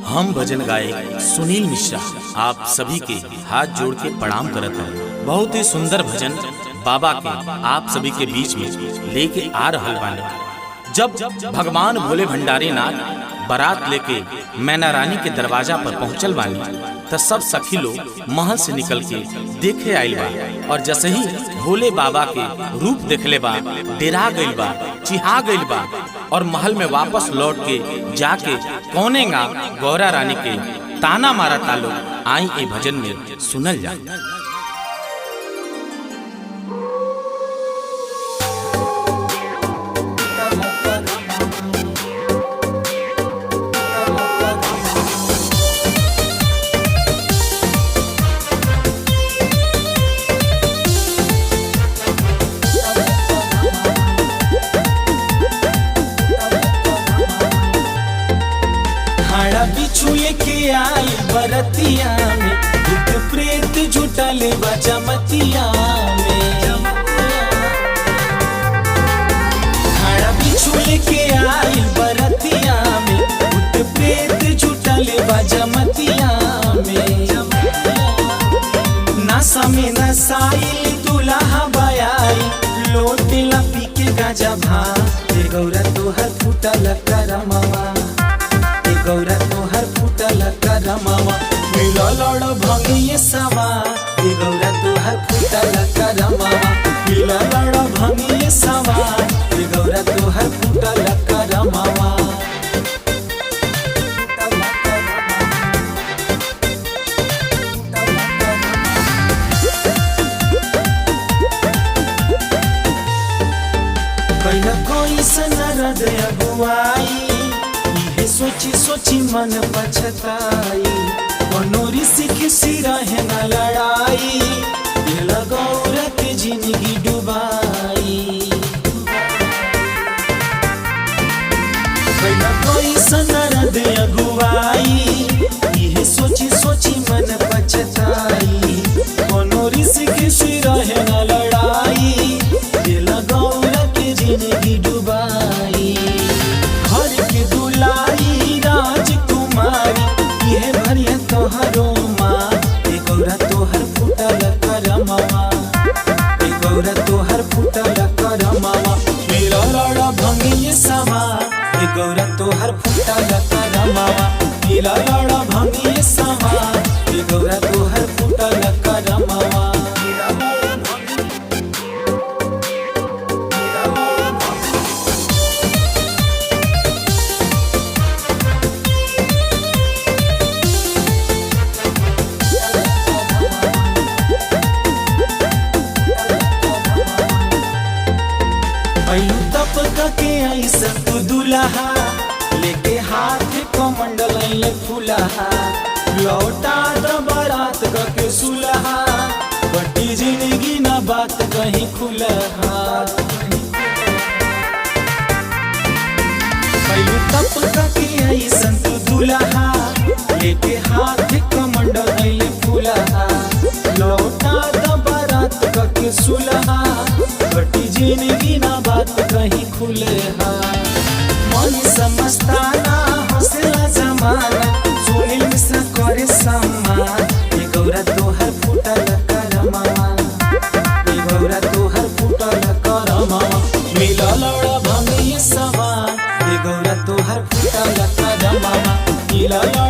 हम भजन गायक सुनील मिश्रा आप सभी के हाथ जोड़ के प्रणाम करत हैं। बहुत ही सुंदर भजन बाबा के आप सभी के बीच में लेके आ रहल बानी। जब भगवान भोले भंडारी नाथ बारात लेके मैना रानी के दरवाजा पर पहुंचल बानी तो सब सखी लोग महल से निकल के देखे आइल बा और जैसे ही भोले बाबा के रूप देखले बा डेरा गइल बा, चिहा गइल बा और महल में वापस लौट के जाके कौनेगा गौरा रानी के ताना मारा तालो। आई ए भजन में सुनल जा। बिछू लेके आई बरतिया में भूत प्रेत जुटले बजमतिया में। खड़ा बिछू लेके आई बरतिया में भूत प्रेत जुटले बजमतिया में। नशा में नसाइल दुल्हा बयाई लोटे लपी के गाजा भा गौरा तोहर फूटल करमवा, गौरा तोहर फूटल करमवा मिलल भंगिए सवा। गौरा तोहर फूटल करमवा मिलल भंगिए सवा। गौरा तोहर फूटल करमवा। कैला कोई सनरद अगुआई सोची सोची मन पछताई कोनो ऋषि किसी रहे न लड़ाई दिल गौरा के जिंदगी डुबाई। कैला कोई सनरद अगुआई ये सोची सोची मन पछताई कोनो ऋषि किसी रहे न लड़ाई दिल गौरा के जिंदगी डुबाई। घर के दुलाई राजकुमारी ये भरिया तोहरो माँ। गौरा तोहर फूटल करमवा, गौरा तोहर फूटल करमवा मिलल भंगिए सवा। गौरा तोहर फूटल करमवा मिलल भंगिए सवा। गौरा तोहर फूटल करमवा। तप के ऐसा तू दुल्हा लेके हाथ कमंडल फूलहा लौटा द बारात के सुलहा बटी जिंदगी न बात कहीं खुलहा। तप के ऐसा तू दुल्हा लेके हाथ कमंडल फूलहा लौटा द बारात के सुलहा बटी जिंदगी ना बात कहीं खुले हा। मन समझताना हौसला जमाना सुनील मिश्रा करे सम्मान। गौरा तोहर फूटल करमवा, गौरा तोहर फूटल करमवा मिलल भंगिए सवा। गौरा तोहर फूटल करमवा मिलल